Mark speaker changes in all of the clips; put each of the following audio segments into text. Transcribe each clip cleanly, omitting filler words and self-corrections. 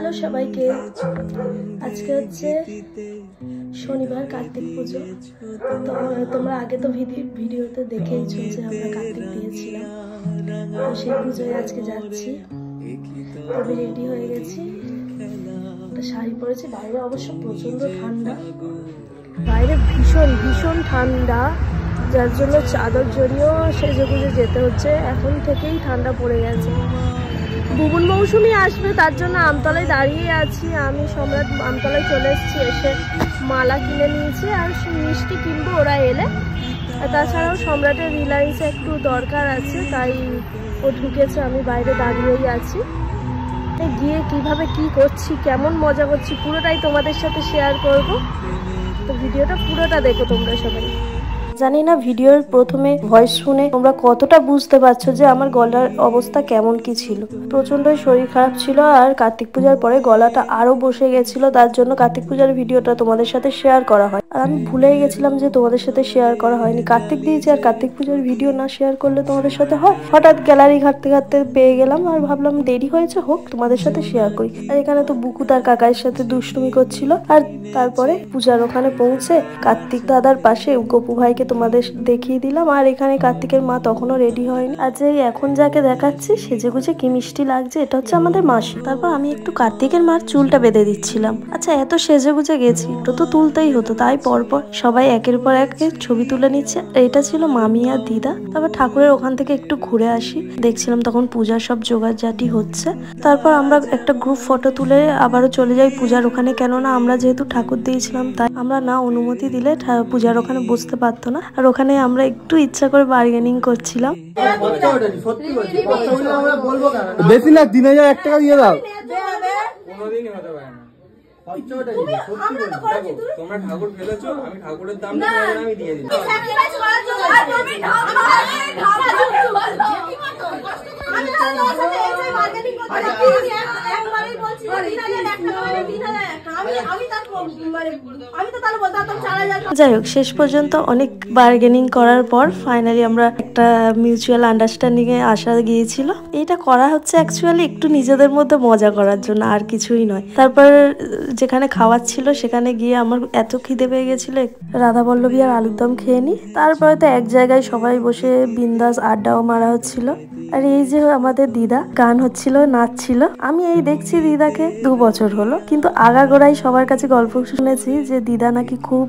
Speaker 1: Hello সবাইকে, আজকে হচ্ছে শনিবার কার্তিক পুজো। তো তোমরা আগে তো ভিডিওতে দেখেইছো যে আমরা কার্তিক দিয়েছিলাম, তো সেই পুজোয় আজকে যাচ্ছি। আমি রেডি হয়ে গেছি, একটা শাড়ি পরেছি। বাইরে অবশ্য প্রচন্ড ঠান্ডা, বাইরে ভীষণ ভীষণ ঠান্ডা, যার জন্য চাদর জড়িয়েও সেজেগুজে যেতে হচ্ছে। এখন থেকেই ঠান্ডা পড়ে গেছে। বুবুন মৌসুমি আসবে, তার জন্য আমতলায় দাঁড়িয়ে আছি। আমি সম্রাট আমতলায় চলে এসেছি, এসে মালা কিনে নিয়েছি আর মিষ্টি কিনবো ওরা এলে। আর তাছাড়াও সম্রাটের রিলায়েন্সে একটু দরকার আছে, তাই ও ঢুকেছে, আমি বাইরে দাঁড়িয়েই আছি। গিয়ে কিভাবে কি করছি, কেমন মজা করছি, পুরোটাই তোমাদের সাথে শেয়ার করব। তো ভিডিওটা পুরোটা দেখো তোমরা সবাই। জানি না ভিডিওর প্রথমে ভয়েস শুনে তোমরা কতটা বুঝতে পারছো যে আমার গলার অবস্থা কেমন কি ছিল। প্রচন্ড শরীর খারাপ ছিল, আর কার্তিক পূজার পরে গলাটা আরো বসে গেছিল, তার জন্য কার্তিক পূজার ভিডিওটা তোমাদের সাথে শেয়ার করা হয়। আর আমি ভুলেই গেছিলাম যে তোমাদের সাথে শেয়ার করা হয়নি। কার্তিক দিয়েছি আর কার্তিক পূজার ভিডিও না শেয়ার করলে তোমাদের সাথে হয়? হঠাৎ গ্যালারি ঘাটতে ঘাটতে পেয়ে গেলাম, আর ভাবলাম দেরি হয়েছে, হোক তোমাদের সাথে শেয়ার করি। আর এখানে তো বুকু তার কাকার সাথে দুষ্টুমি করছিল। আর তারপরে পূজার ওখানে পৌঁছে কার্তিক দাদার পাশে গপু ভাইকে তোমাদের দেখিয়ে দিলাম। আর এখানে কার্তিকের মা তখনও রেডি হয়নি। আর যে এখন যাকে দেখাচ্ছি সেজেগুজে কি মিষ্টি লাগছে, এটা হচ্ছে আমাদের মাসি। তারপর আমি একটু কার্তিকের মার চুলটা বেঁধে দিচ্ছিলাম। আচ্ছা, এত সেজেগুজে গেছি, এটা তো তুলতেই হতো, তাই পরপর সবাই একের পর এক ছবি তুলে নিচ্ছে। এটা ছিল মামি আর দিদা। তারপর ঠাকুরের ওখান থেকে একটু ঘুরে আসি, দেখছিলাম তখন পূজার সব জোগাড়জাটি হচ্ছে। তারপর আমরা একটা গ্রুপ ফটো তুলে আবারও চলে যাই পূজার ওখানে, কেননা আমরা যেহেতু ঠাকুর দিয়েছিলাম তাই আমরা না অনুমতি দিলে পূজার ওখানে বসতে পারতো না। আর ওখানে আমরা একটু ইচ্ছা করে বার্গেনিং করছিলাম।
Speaker 2: বেশি না, 3000 টাকা দিয়ে দাও। তোমরা ঠাকুর ফেলেছো, আমি ঠাকুরের দামটা আমি দিয়ে দিই।
Speaker 1: যাই হোক, শেষ পর্যন্ত অনেক বার্গেনিং করার পর ফাইনালি আমরা একটা মিউচুয়াল আন্ডারস্ট্যান্ডিং এ আসা গিয়েছিল। এটা করা হচ্ছে অ্যাকচুয়ালি একটু নিজেদের মধ্যে মজা করার জন্য, আর কিছুই নয়। তারপর যেখানে খাওয়ার ছিল সেখানে গিয়ে আমার এত খিদে পেয়ে গেছিল, রাধা বল্লভী আর আলুর দম খেয়ে নি। তারপরে তো এক জায়গায় সবাই বসে বিন্দাস আড্ডাও মারা হচ্ছিল। আর এই যে আমাদের দিদা গান হচ্ছিল, নাচছিল। আমি এই দেখছি দিদাকে 2 বছর হলো, কিন্তু আগাগোড়াই সবার কাছে গল্প শুনেছি যে দিদা নাকি খুব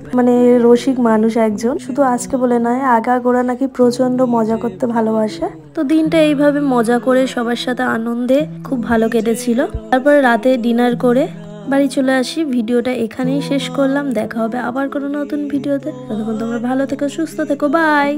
Speaker 1: রসিক মানুষ একজন। শুধু আজকে বলে নয়, আগাগোড়া নাকি প্রচন্ড মজা করতে ভালোবাসে। তো দিনটা এইভাবে মজা করে সবার সাথে আনন্দে খুব ভালো কেটেছিল। তারপরে রাতে ডিনার করে বাড়ি চলে আসি। ভিডিওটা এখানেই শেষ করলাম, দেখা হবে আবার কোনো নতুন ভিডিওতে। ততক্ষণ তোমরা ভালো থেকো, সুস্থ থেকো, বাই।